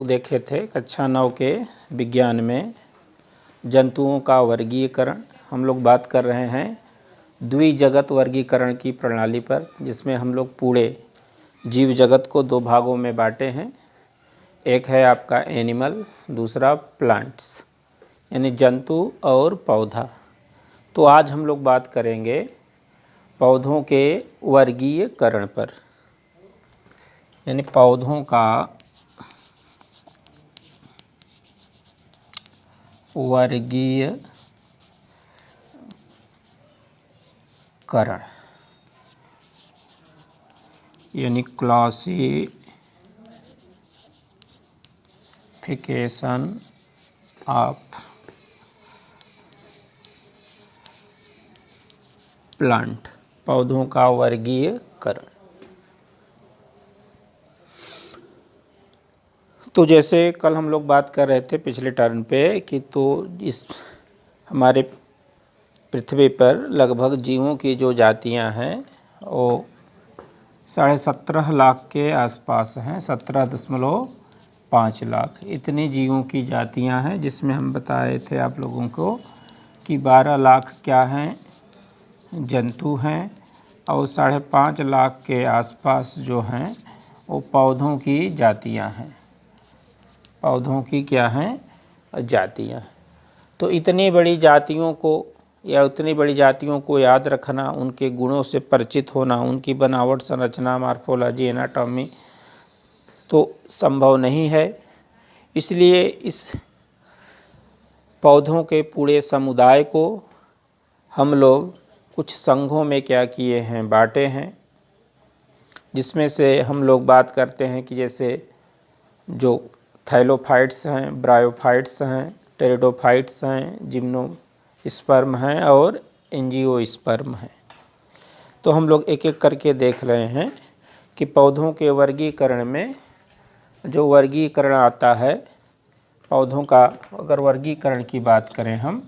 देखे थे कक्षा 9 के विज्ञान में जंतुओं का वर्गीकरण। हम लोग बात कर रहे हैं द्विजगत वर्गीकरण की प्रणाली पर, जिसमें हम लोग पूरे जीव जगत को दो भागों में बांटे हैं। एक है आपका एनिमल, दूसरा प्लांट्स यानी जंतु और पौधा। तो आज हम लोग बात करेंगे पौधों के वर्गीकरण पर, यानी पौधों का वर्गीकरण यानी क्लासिफिकेशन ऑफ प्लांट, पौधों का वर्गीकरण। तो जैसे कल हम लोग बात कर रहे थे पिछले टर्न पे कि तो इस हमारे पृथ्वी पर लगभग जीवों की जो जातियां हैं वो 17.5 लाख के आसपास हैं, 17.5 लाख इतनी जीवों की जातियां हैं, जिसमें हम बताए थे आप लोगों को कि 12 लाख क्या हैं, जंतु हैं, और 5.5 लाख के आसपास जो हैं वो पौधों की जातियां हैं। पौधों की क्या हैं? जातियां। तो इतनी बड़ी जातियों को या उतनी बड़ी जातियों को याद रखना, उनके गुणों से परिचित होना, उनकी बनावट, संरचना, मॉर्फोलॉजी, एनाटॉमी तो संभव नहीं है। इसलिए इस पौधों के पूरे समुदाय को हम लोग कुछ संघों में क्या किए हैं, बांटे हैं, जिसमें से हम लोग बात करते हैं कि जैसे जो थैलोफाइट्स हैं, ब्रायोफाइट्स हैं, टेरिडोफाइट्स हैं, जिम्नोस्पर्म हैं और एंजियोस्पर्म हैं। तो हम लोग एक एक करके देख रहे हैं कि पौधों के वर्गीकरण में जो वर्गीकरण आता है पौधों का, अगर वर्गीकरण की बात करें हम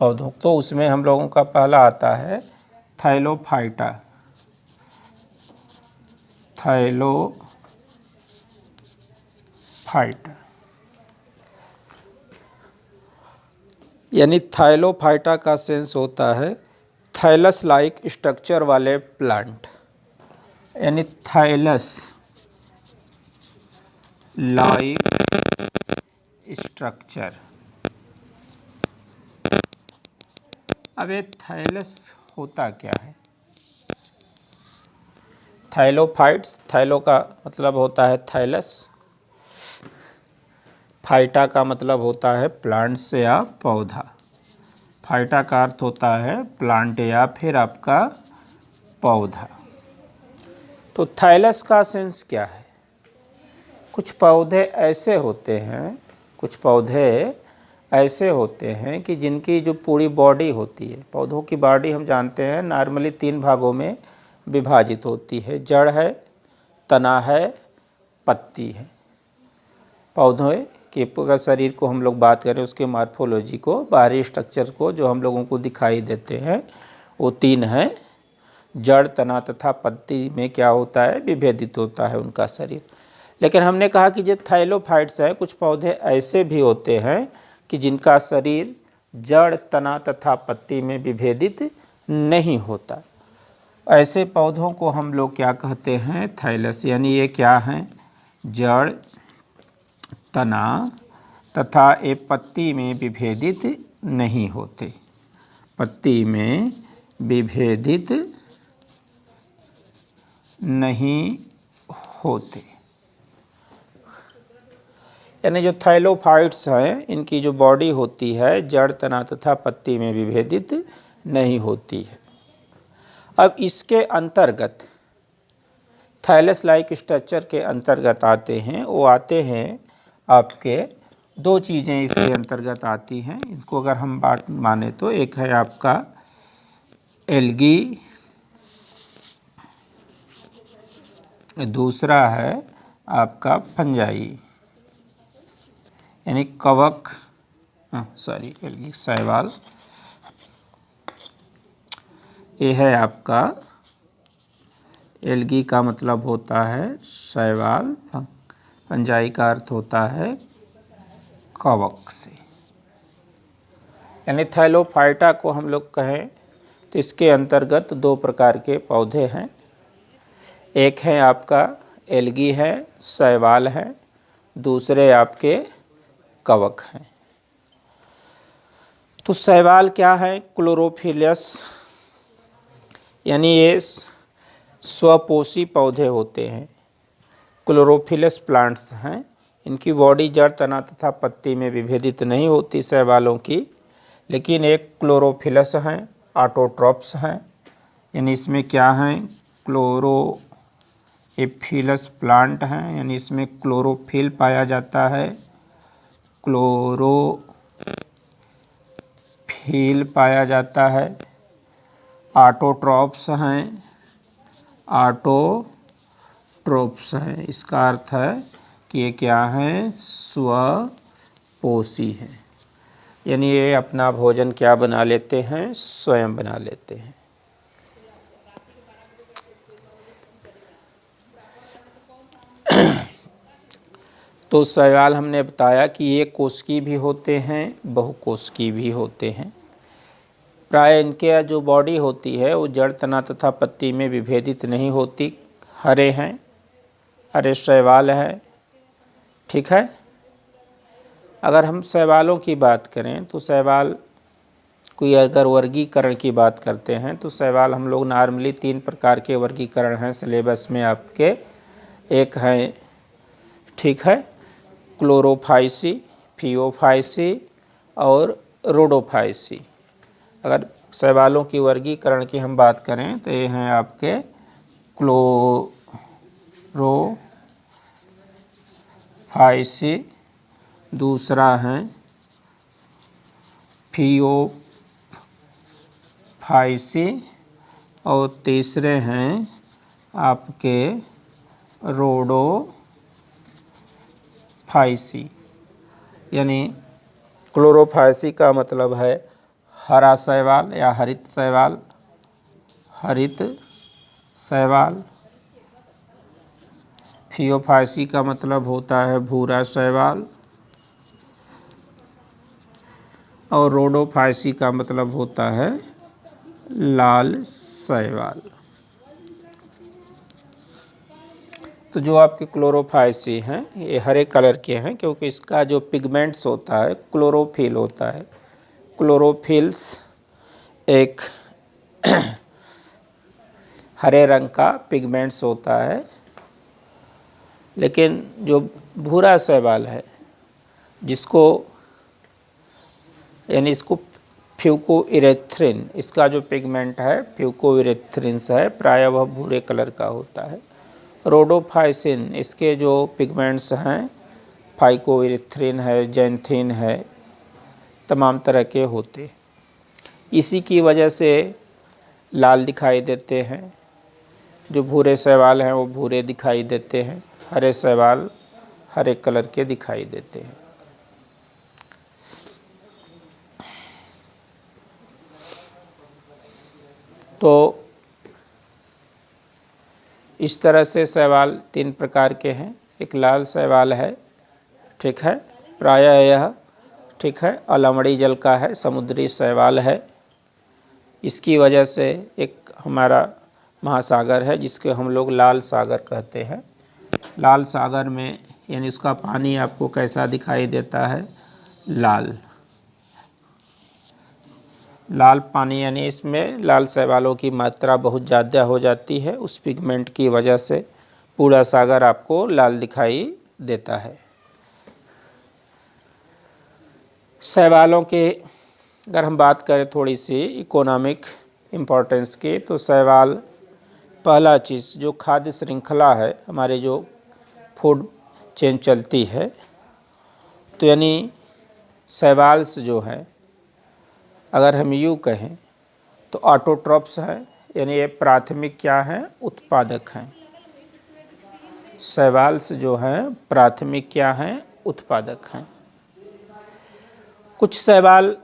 पौधों, तो उसमें हम लोगों का पहला आता है थैलोफाइटा। थैलोफाइटा यानी थैलोफाइटा का सेंस होता है थैलस लाइक स्ट्रक्चर वाले प्लांट, यानी थैलस लाइक स्ट्रक्चर। अब ये थैलस होता क्या है? थैलोफाइट्स, थैलो का मतलब होता है थैलस, फाइटा का मतलब होता है प्लांट्स या पौधा। फाइटा का अर्थ होता है प्लांट या फिर आपका पौधा। तो थैलस का सेंस क्या है? कुछ पौधे ऐसे होते हैं, कुछ पौधे ऐसे होते हैं कि जिनकी जो पूरी बॉडी होती है, पौधों की बॉडी हम जानते हैं नॉर्मली 3 भागों में विभाजित होती है। जड़ है, तना है, पत्ती है। पौधों के पूरा शरीर को हम लोग बात करें, उसके मॉर्फोलॉजी को, बाहरी स्ट्रक्चर को जो हम लोगों को दिखाई देते हैं वो 3 हैं। जड़, तना तथा पत्ती में क्या होता है? विभेदित होता है उनका शरीर। लेकिन हमने कहा कि जो थैलोफाइट्स हैं, कुछ पौधे ऐसे भी होते हैं कि जिनका शरीर जड़, तना तथा पत्ती में विभेदित नहीं होता। ऐसे पौधों को हम लोग क्या कहते हैं? थैलस। यानी ये क्या हैं? जड़, तना तथा ये पत्ती में विभेदित नहीं होते, पत्ती में विभेदित नहीं होते। यानी जो थैलोफाइट्स हैं, इनकी जो बॉडी होती है जड़, तना तथा पत्ती में विभेदित नहीं होती है। अब इसके अंतर्गत थैलस लाइक स्ट्रक्चर के अंतर्गत आते हैं, वो आते हैं आपके 2 चीज़ें इसके अंतर्गत आती हैं। इसको अगर हम बात माने तो एक है आपका एल्गी, दूसरा है आपका फंजाई यानी कवक, एल्गी शैवाल। ये है आपका एल्गी का मतलब होता है शैवाल, फंजाई का अर्थ होता है कवक से। यानी थैलोफाइटा को हम लोग कहें तो इसके अंतर्गत दो प्रकार के पौधे हैं। एक है आपका एल्गी है, शैवाल है, दूसरे आपके कवक हैं। तो शैवाल क्या है? क्लोरोफिलस, यानी ये स्वपोषी पौधे होते हैं, क्लोरोफिलस प्लांट्स हैं। इनकी बॉडी जड़, तना तथा पत्ती में विभेदित नहीं होती शैवालों की, लेकिन एक क्लोरोफिलस हैं, ऑटोट्रॉप्स हैं। यानी इसमें क्या हैं? क्लोरोफिलस प्लांट हैं, यानी इसमें क्लोरोफिल पाया जाता है, क्लोरोफिल पाया जाता है। ऑटोट्रॉप्स हैं, ऑटोट्रोप्स हैं। इसका अर्थ है कि ये क्या हैं? स्वपोषी हैं। यानी ये अपना भोजन क्या बना लेते हैं? स्वयं बना लेते हैं। तो शैवाल हमने बताया कि ये कोशिकीय भी होते हैं, बहुकोशिकीय भी होते हैं। प्राय इनके जो बॉडी होती है वो जड़, तना तथा पत्ती में विभेदित नहीं होती। हरे हैं, हरे शैवाल है, ठीक है। अगर हम शैवालों की बात करें तो शैवाल कोई अगर वर्गीकरण की बात करते हैं तो शैवाल हम लोग नॉर्मली 3 प्रकार के वर्गीकरण हैं सिलेबस में आपके। एक है, ठीक है, क्लोरोफाइसी, फियोफाइसी और रोडोफाइसी। अगर शैवालों की वर्गीकरण की हम बात करें तो ये हैं आपके क्लोरोफाइसी, दूसरा है फियोफाइसी और तीसरे हैं आपके रोडोफाइसी। यानी क्लोरोफाइसी का मतलब है हरा शैवाल या हरित शैवाल, हरित शैवाल। फियोफाइसी का मतलब होता है भूरा शैवाल और रोडोफाइसी का मतलब होता है लाल शैवाल। तो जो आपके क्लोरोफाइसी हैं ये हरे कलर के हैं क्योंकि इसका जो पिगमेंट्स होता है क्लोरोफिल होता है। क्लोरोफिल्स एक हरे रंग का पिगमेंट्स होता है। लेकिन जो भूरा शैवाल है जिसको यानी इसको फ्यूकोइरेथ्रिन, इसका जो पिगमेंट है फ्यूकोइरेथ्रिन्स है, प्रायः वह भूरे कलर का होता है। रोडोफाइसिन, इसके जो पिगमेंट्स हैं फाइकोइरेथ्रिन है, जैंथिन है, तमाम तरह के होते। इसी की वजह से लाल दिखाई देते हैं। जो भूरे शैवाल हैं वो भूरे दिखाई देते हैं, हरे शैवाल हरे कलर के दिखाई देते हैं। तो इस तरह से शैवाल 3 प्रकार के हैं। एक लाल शैवाल है, ठीक है, प्रायः यह, ठीक है, अलामड़ी जल का है, समुद्री शैवाल है। इसकी वजह से एक हमारा महासागर है जिसके हम लोग लाल सागर कहते हैं। लाल सागर में यानी उसका पानी आपको कैसा दिखाई देता है? लाल, लाल पानी, यानी इसमें लाल शैवालों की मात्रा बहुत ज़्यादा हो जाती है। उस पिगमेंट की वजह से पूरा सागर आपको लाल दिखाई देता है। शैवालों के अगर हम बात करें थोड़ी सी इकोनॉमिक इम्पोर्टेंस की, तो शैवाल पहला चीज़ जो खाद्य श्रृंखला है, हमारे जो फूड चेन चलती है, तो यानी शैवाल्स जो हैं अगर हम यूँ कहें तो ऑटोट्रॉप्स हैं, यानी ये प्राथमिक क्या हैं? उत्पादक हैं। शैवाल्स जो हैं प्राथमिक क्या हैं? उत्पादक हैं। कुछ शैवाल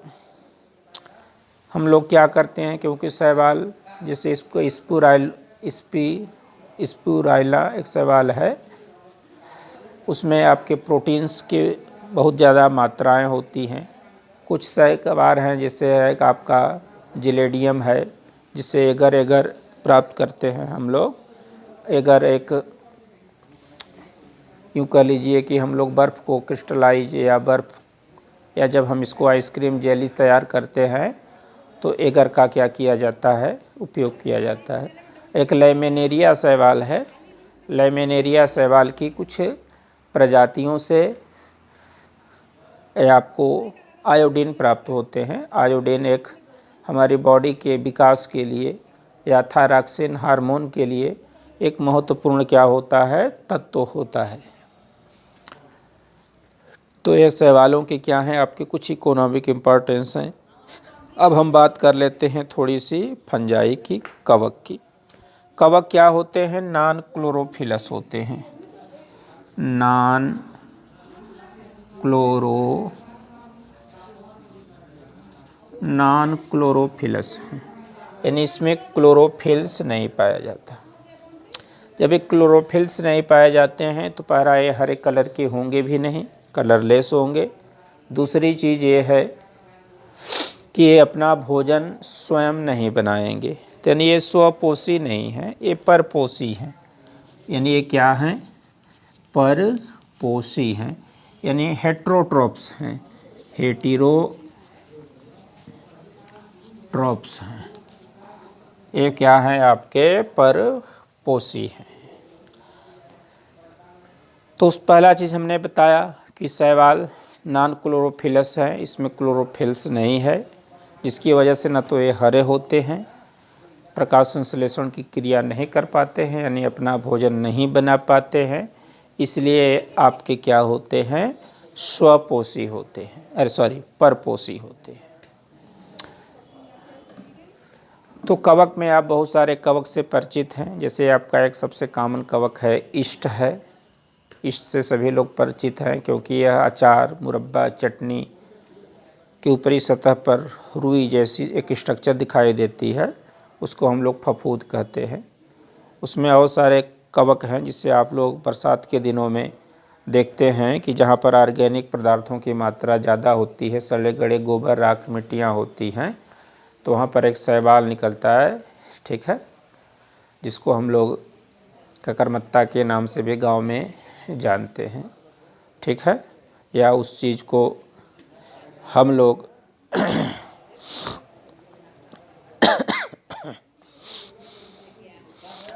हम लोग क्या करते हैं, क्योंकि शैवाल जैसे इसको स्पूराइला एक शैवाल है, उसमें आपके प्रोटीन्स की बहुत ज़्यादा मात्राएं होती हैं। कुछ शैवाल हैं जैसे है कि आपका जिलेडियम है, जिससे एगर एगर प्राप्त करते हैं हम लोग। एगर एक यूँ कह लीजिए कि हम लोग बर्फ़ को क्रिस्टलाइज या बर्फ़ या जब हम इसको आइसक्रीम जेली तैयार करते हैं तो एगर का क्या किया जाता है, उपयोग किया जाता है। एक लैमिनेरिया शैवाल है। लैमिनेरिया शैवाल की कुछ प्रजातियों से आपको आयोडीन प्राप्त होते हैं। आयोडीन एक हमारी बॉडी के विकास के लिए या थायरॉक्सिन हार्मोन के लिए एक महत्वपूर्ण क्या होता है, तत्व होता है। तो ये शैवालों के क्या हैं, आपके कुछ इकोनॉमिक इम्पोर्टेंस हैं। अब हम बात कर लेते हैं थोड़ी सी फंजाई की, कवक की। कवक क्या होते हैं, नॉन क्लोरोफिलस होते हैं। नॉन क्लोरोफिलस हैं, यानी इसमें क्लोरोफिल्स नहीं पाया जाता। जब एक क्लोरोफिल्स नहीं पाए जाते हैं तो पहला ये हरे कलर के होंगे भी नहीं, कलरलेस होंगे। दूसरी चीज़ ये है कि ये अपना भोजन स्वयं नहीं बनाएंगे, तो यानी ये स्वपोषी नहीं है, ये परपोषी हैं। यानी ये क्या हैं, परपोषी हैं, यानी हेट्रोट्रोप्स हैं, हेटेरोट्रोप्स हैं। ये क्या हैं, आपके परपोषी हैं। तो उस पहला चीज़ हमने बताया कि शैवाल नॉन क्लोरोफिलस है, इसमें क्लोरोफिल्स नहीं है, जिसकी वजह से न तो ये हरे होते हैं, प्रकाश संश्लेषण की क्रिया नहीं कर पाते हैं, यानी अपना भोजन नहीं बना पाते हैं, इसलिए आपके क्या होते हैं, स्वपोषी होते हैं, परपोषी होते हैं। तो कवक में आप बहुत सारे कवक से परिचित हैं। जैसे आपका एक सबसे कॉमन कवक है, ईस्ट है। ईस्ट से सभी लोग परिचित हैं क्योंकि यह अचार, मुरब्बा, चटनी के ऊपरी सतह पर रुई जैसी एक स्ट्रक्चर दिखाई देती है, उसको हम लोग फफूंद कहते हैं। उसमें और सारे कवक हैं जिससे आप लोग बरसात के दिनों में देखते हैं कि जहाँ पर ऑर्गेनिक पदार्थों की मात्रा ज़्यादा होती है, सड़े गड़े गोबर राख मिट्टियाँ होती हैं, तो वहाँ पर एक शैवाल निकलता है, ठीक है, जिसको हम लोग ककरमत्ता के नाम से भी गांव में जानते हैं, ठीक है, या उस चीज़ को हम लोग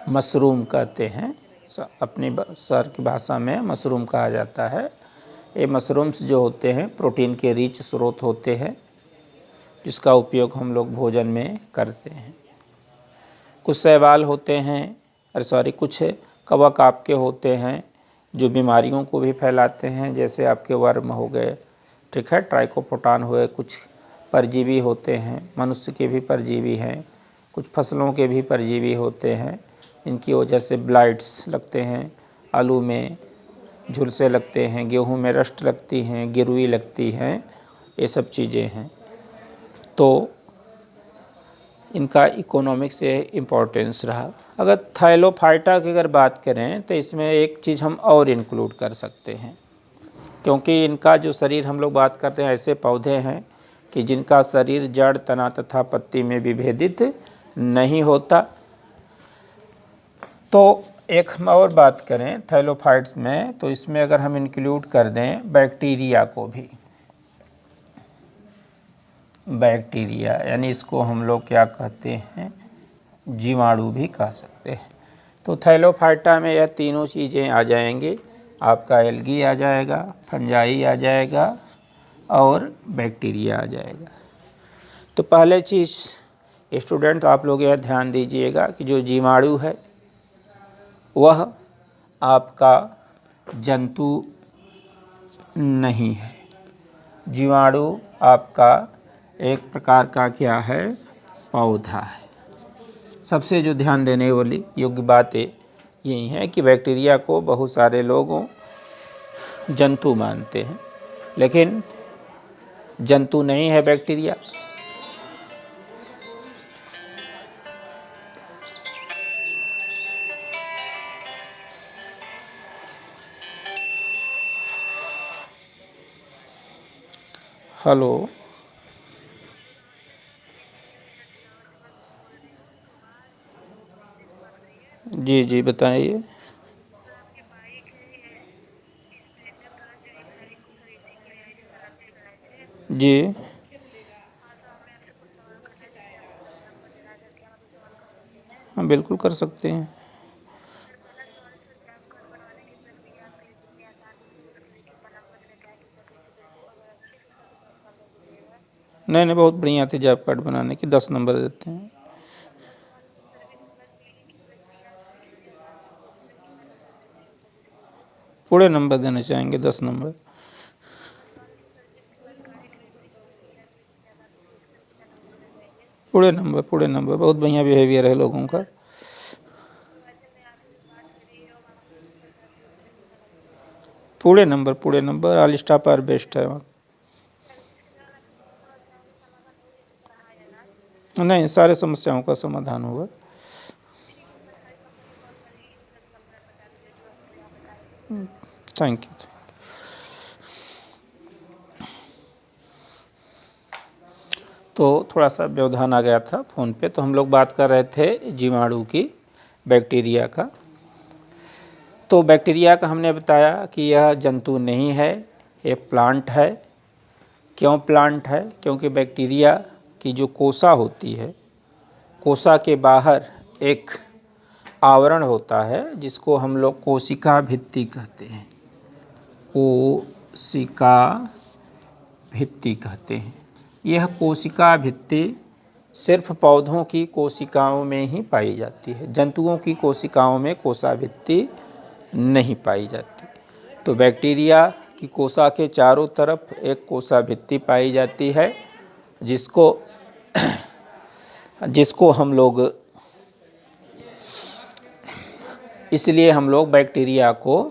मशरूम कहते हैं, अपनी शहर की भाषा में मशरूम कहा जाता है। ये मशरूम्स जो होते हैं प्रोटीन के रिच स्रोत होते हैं, जिसका उपयोग हम लोग भोजन में करते हैं। कुछ शैवाल होते हैं, कुछ कवक आपके होते हैं जो बीमारियों को भी फैलाते हैं, जैसे आपके वर्म हो गए, ठीक है, ट्राइकोपोटान हुए। कुछ परजीवी होते हैं, मनुष्य के भी परजीवी हैं, कुछ फसलों के भी परजीवी होते हैं, इनकी वजह से ब्लाइट्स लगते हैं, आलू में झुलसे लगते हैं, गेहूं में रस्ट लगती हैं, गिरुई लगती हैं, ये सब चीज़ें हैं। तो इनका इकोनॉमिक से इम्पोर्टेंस रहा। अगर थाइलोफाइटा की अगर बात करें तो इसमें एक चीज़ हम और इंक्लूड कर सकते हैं, क्योंकि इनका जो शरीर हम लोग बात करते हैं, ऐसे पौधे हैं कि जिनका शरीर जड़, तना तथा पत्ती में विभेदित नहीं होता। तो एक हम और बात करें थाइलोफाइट्स में, तो इसमें अगर हम इंक्लूड कर दें बैक्टीरिया को भी, बैक्टीरिया यानी इसको हम लोग क्या कहते हैं, जीवाणु भी कह सकते हैं। तो थैलोफाइटा में यह तीनों चीज़ें आ जाएंगी, आपका एल्गी आ जाएगा, फंजाई आ जाएगा और बैक्टीरिया आ जाएगा। तो पहले चीज़ स्टूडेंट आप लोग यह ध्यान दीजिएगा कि जो जीवाणु है वह आपका जंतु नहीं है। जीवाणु आपका एक प्रकार का क्या है, पौधा है। सबसे जो ध्यान देने वाली योग्य बात यही है कि बैक्टीरिया को बहुत सारे लोगों जंतु मानते हैं, लेकिन जंतु नहीं है बैक्टीरिया। हेलो। जी जी बताइए। जी हाँ बिल्कुल कर सकते हैं। नहीं नहीं, बहुत बढ़िया थी जॉब कार्ड बनाने की, 10 नंबर देते हैं। पूरे नंबर देना चाहेंगे, 10 नंबर। पूरे नंबर, पूरे नंबर, बहुत बढ़िया बिहेवियर है लोगों का। पूरे नंबर, पूरे number, all staff are best है वहाँ। नहीं, सारे समस्याओं का समाधान होगा। Thank you. तो थोड़ा सा व्यवधान आ गया था फ़ोन पे, तो हम लोग बात कर रहे थे जीवाणु की, बैक्टीरिया का। तो बैक्टीरिया का हमने बताया कि यह जंतु नहीं है, ये प्लांट है। क्यों प्लांट है? क्योंकि बैक्टीरिया की जो कोसा होती है, कोसा के बाहर एक आवरण होता है जिसको हम लोग कोशिका भित्ति कहते हैं। कोशिका भित्ति कहते हैं। यह कोशिका भित्ति सिर्फ पौधों की कोशिकाओं में ही पाई जाती है, जंतुओं की कोशिकाओं में कोसा भित्ति नहीं पाई जाती। तो बैक्टीरिया की कोसा के चारों तरफ एक कोसा भित्ति पाई जाती है, जिसको जिसको हम लोग, इसलिए हम लोग बैक्टीरिया को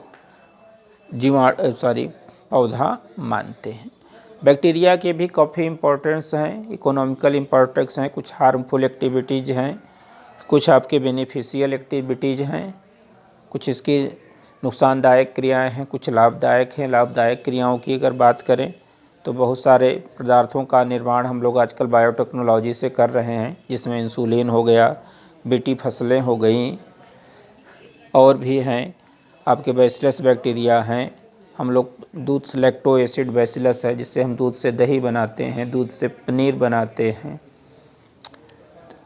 पौधा मानते हैं। बैक्टीरिया के भी काफ़ी इम्पोर्टेंस हैं, इकोनॉमिकल इम्पोर्टेंस हैं, कुछ हार्मफुल एक्टिविटीज़ हैं, कुछ आपके बेनिफिशियल एक्टिविटीज़ हैं, कुछ इसकी नुकसानदायक क्रियाएं हैं, कुछ लाभदायक हैं। लाभदायक क्रियाओं की अगर बात करें तो बहुत सारे पदार्थों का निर्माण हम लोग आजकल बायोटेक्नोलॉजी से कर रहे हैं, जिसमें इंसुलिन हो गया, बीटी फसलें हो गई, और भी हैं आपके बैसिलस बैक्टीरिया हैं। हम लोग दूध से लैक्टो एसिड बैसिलस है, जिससे हम दूध से दही बनाते हैं, दूध से पनीर बनाते हैं।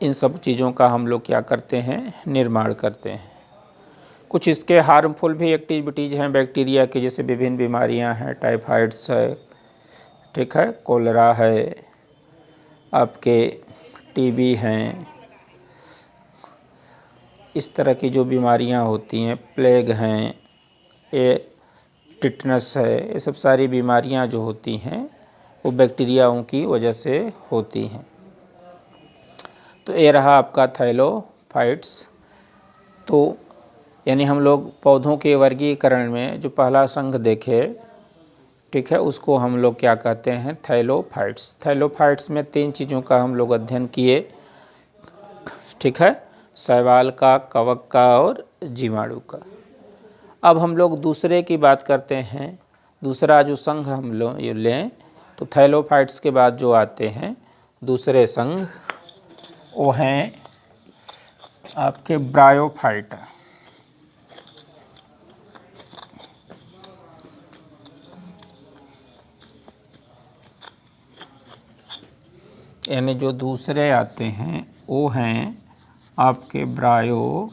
इन सब चीज़ों का हम लोग क्या करते हैं, निर्माण करते हैं। कुछ इसके हार्मफुल भी एक्टिविटीज़ हैं बैक्टीरिया की, जैसे विभिन्न बीमारियां हैं, टाइफाइड्स है, ठीक है, कोलरा है, आपके टीबी हैं, इस तरह की जो बीमारियां होती हैं, प्लेग हैं, ये टिटनस है, ये सब सारी बीमारियां जो होती हैं वो बैक्टीरियाओं की वजह से होती हैं। तो ये रहा आपका थाइलोफाइट्स। तो यानी हम लोग पौधों के वर्गीकरण में जो पहला संघ देखे, ठीक है, उसको हम लोग क्या कहते हैं, थाइलोफाइट्स। थाइलोफाइट्स में 3 चीज़ों का हम लोग अध्ययन किए, ठीक है, शैवाल का, कवक का और जीवाणु का। अब हम लोग दूसरे की बात करते हैं। दूसरा जो संघ हम लोग लें तो थाइलोफाइट्स के बाद जो आते हैं दूसरे संघ, वो हैं आपके ब्रायोफाइटा। यानी जो दूसरे आते हैं वो हैं आपके ब्रायोफाइटा।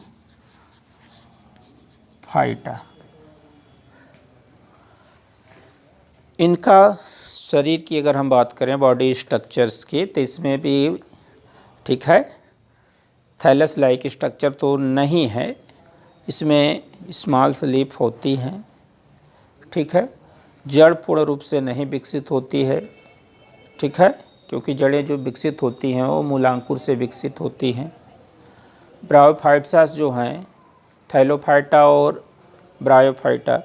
इनका शरीर की अगर हम बात करें, बॉडी स्ट्रक्चर्स की, तो इसमें भी, ठीक है, थैलस लाइक स्ट्रक्चर तो नहीं है, इसमें स्मॉल स्लीप होती हैं, ठीक है, जड़ पूर्ण रूप से नहीं विकसित होती है, ठीक है, क्योंकि जड़ें जो विकसित होती हैं वो मूलांकुर से विकसित होती हैं। ब्रायोफाइट्स जो हैं, थाइलोफाइटा और ब्रायोफाइटा,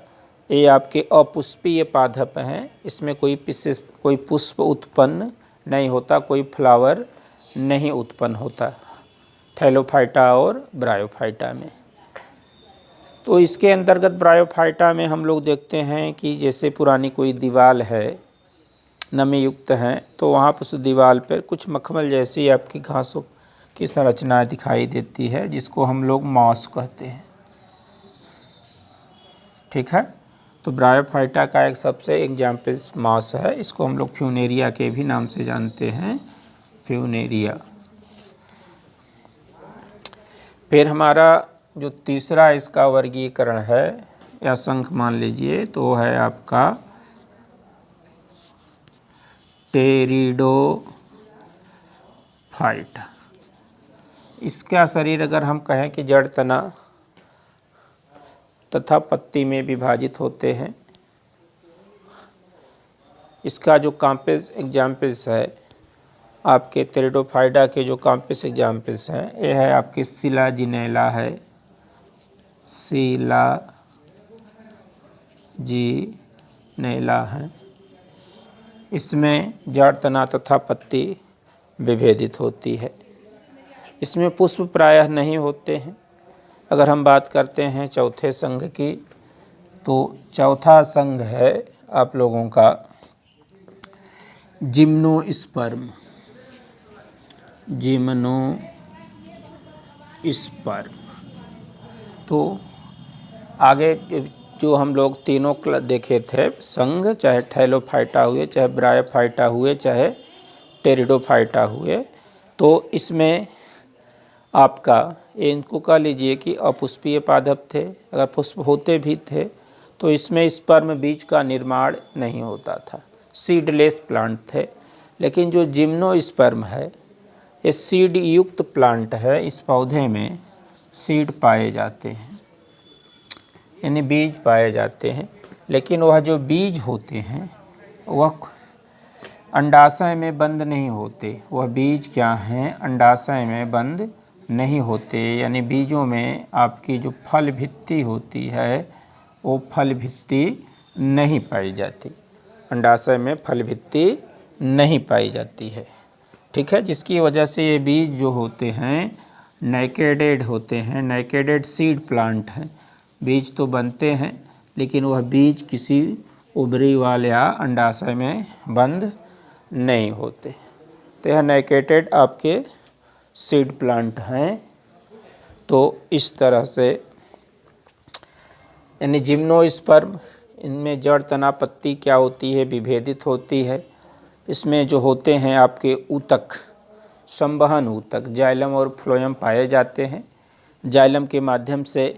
ये आपके अपुष्पीय पादप हैं। इसमें कोई पुष्प उत्पन्न नहीं होता, कोई फ्लावर नहीं उत्पन्न होता थाइलोफाइटा और ब्रायोफाइटा में। तो इसके अंतर्गत ब्रायोफाइटा में हम लोग देखते हैं कि जैसे पुरानी कोई दीवार है, नमी युक्त हैं, तो वहाँ पर उस दीवार पर कुछ मखमल जैसी आपकी घासों की संरचना दिखाई देती है, जिसको हम लोग मॉस कहते हैं। ठीक है, तो ब्रायोफाइटा का एक सबसे एग्जाम्पल मॉस है। इसको हम लोग फ्यूनेरिया के भी नाम से जानते हैं, फ्यूनेरिया। फिर हमारा जो तीसरा इसका वर्गीकरण है या संघ मान लीजिए, तो वो है आपका टेरिडोफाइटा। इसका शरीर अगर हम कहें कि जड़ तना तथा पत्ती में विभाजित होते हैं। इसका जो कॉम्प्लेक्स एग्जाम्पल्स है आपके टेरिडोफाइटा के, जो कॉम्प्लेक्स एग्जाम्पल्स हैं, ये है आपके सिलाजिनेला है, सिलाजिनेला है। इसमें जड़ तना तथा पत्ती विभेदित होती है। इसमें पुष्प प्रायः नहीं होते हैं। अगर हम बात करते हैं चौथे संघ की, तो चौथा संघ है आप लोगों का जिम्नोस्पर्म। जिम्नोस्पर्म। तो आगे जो हम लोग तीनों देखे थे संघ, चाहे थैलोफाइटा हुए, चाहे ब्रायोफाइटा हुए, चाहे टेरिडोफाइटा हुए, तो इसमें आपका इनको कह लीजिए कि अपुष्पीय पादप थे। अगर पुष्प होते भी थे तो इसमें स्पर्म बीज का निर्माण नहीं होता था, सीडलेस प्लांट थे। लेकिन जो जिम्नोस्पर्म है, ये सीड युक्त प्लांट है। इस पौधे में सीड पाए जाते हैं, यानी बीज पाए जाते हैं। लेकिन वह जो बीज होते हैं वह अंडाशय में बंद नहीं होते। वह बीज क्या हैं, अंडाशय में बंद नहीं होते, यानी बीजों में आपकी जो फल भित्ति होती है वो फल भित्ति नहीं पाई जाती। अंडाशय में फल भित्ति नहीं पाई जाती है। ठीक है, जिसकी वजह से ये बीज जो होते हैं नेकेडेड होते हैं, नेकेडेड सीड प्लांट हैं। बीज तो बनते हैं लेकिन वह बीज किसी उभरीवाल या अंडाशय में बंद नहीं होते। तो यह नेकेडेड आपके सीड प्लांट हैं। तो इस तरह से यानी जिम्नोस्पर्म, इनमें जड़ तना पत्ती क्या होती है, विभेदित होती है। इसमें जो होते हैं आपके ऊतक, संवहन ऊतक, जाइलम और फ्लोएम पाए जाते हैं। जाइलम के माध्यम से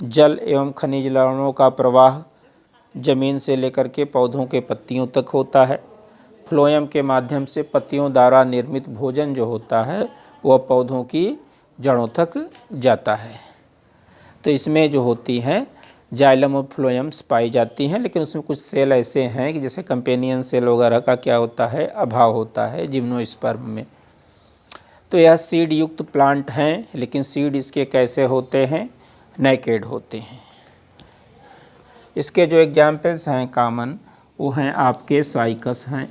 जल एवं खनिज लवणों का प्रवाह जमीन से लेकर के पौधों के पत्तियों तक होता है। फ्लोएम के माध्यम से पत्तियों द्वारा निर्मित भोजन जो होता है वह पौधों की जड़ों तक जाता है। तो इसमें जो होती हैं जाइलम और फ्लोएम्स पाई जाती हैं, लेकिन उसमें कुछ सेल ऐसे हैं कि जैसे कंपेनियन सेल वगैरह का क्या होता है, अभाव होता है जिम्नोस्पर्म में। तो यह सीड युक्त प्लांट हैं, लेकिन सीड इसके कैसे होते हैं, नेकेड होते हैं। इसके जो एग्जाम्पल्स हैं कॉमन, वो हैं आपके साइकस हैं।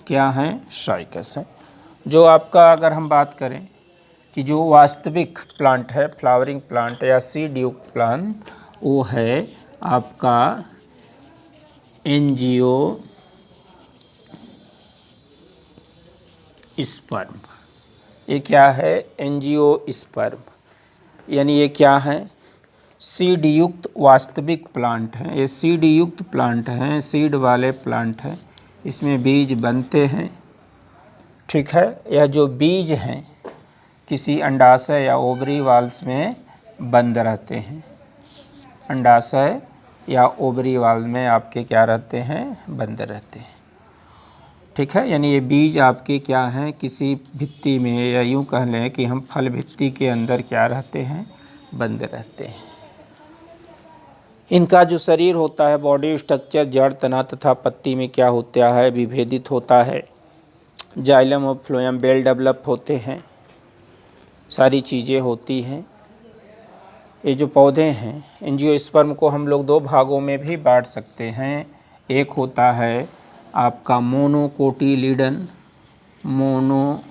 क्या हैं, साइकस हैं। जो आपका अगर हम बात करें कि जो वास्तविक प्लांट है, फ्लावरिंग प्लांट या सीड युक्त प्लांट, वो है आपका एंजियोस्पर्म। ये क्या है, एंजियोस्पर्म, यानी ये क्या है, सीड युक्त वास्तविक प्लांट हैं। ये सीड युक्त प्लांट हैं, सीड वाले प्लांट हैं। इसमें बीज बनते हैं। ठीक है, यह जो बीज हैं किसी अंडाशय या ओवरी वाल्स में बंद रहते हैं। अंडाशय या ओवरी वाल में आपके क्या रहते हैं, बंद रहते हैं। ठीक है, यानी ये बीज आपके क्या हैं, किसी भित्ति में, या यूँ कह लें कि हम फल भित्ति के अंदर क्या रहते हैं, बंद रहते हैं। इनका जो शरीर होता है, बॉडी स्ट्रक्चर, जड़ तना तथा पत्ती में क्या होता है, विभेदित होता है। जाइलम और फ्लोएम वेल डेवलप होते हैं, सारी चीज़ें होती हैं। ये जो पौधे हैं, एंजियोस्पर्म को हम लोग दो भागों में भी बांट सकते हैं। एक होता है आपका मोनोकोटिलीडन, मोनोकोटिलीडन,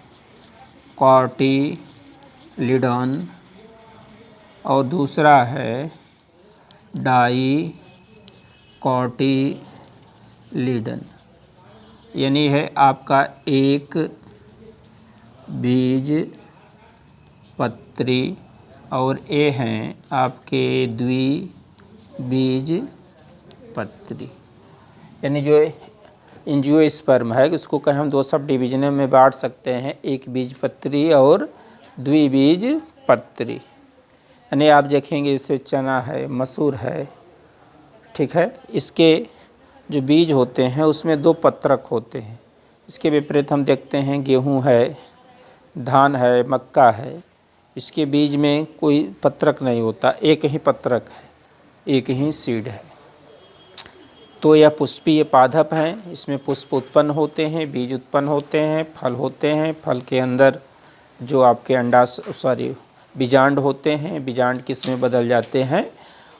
और दूसरा है डाइकोटिलीडन। लीडन, यानी है आपका एक बीज पत्री और ए हैं आपके द्विबीज पत्री। यानी जो एंजियोस्पर्म है उसको कहीं हम दो सब डिवीजन में बांट सकते हैं, एक बीज पत्री और द्विबीज पत्री। यानी आप देखेंगे इससे चना है, मसूर है, ठीक है, इसके जो बीज होते हैं उसमें दो पत्रक होते हैं। इसके विपरीत हम देखते हैं गेहूं है, धान है, मक्का है, इसके बीज में कोई पत्रक नहीं होता, एक ही पत्रक है, एक ही सीड है। तो यह पुष्पीय पादप हैं, इसमें पुष्प उत्पन्न होते हैं, बीज उत्पन्न होते हैं, फल होते हैं, फल के अंदर जो आपके बीजांड होते हैं, बीजांड किस में बदल जाते हैं,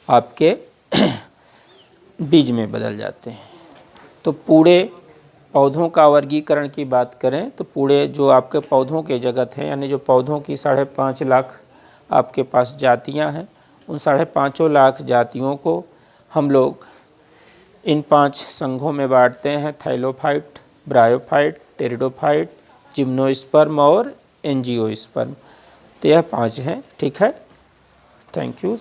आपके बीज में बदल जाते हैं। तो पूरे पौधों का वर्गीकरण की बात करें तो पूरे जो आपके पौधों के जगत हैं, यानी जो पौधों की 5.5 लाख आपके पास जातियां हैं, उन 5.5 लाख जातियों को हम लोग इन 5 संघों में बांटते हैं, थाइलोफाइट, ब्रायोफाइट, टेरिडोफाइट, जिम्नोस्पर्म और एंजियोस्पर्म। तो यह 5 हैं, ठीक है। Thank you.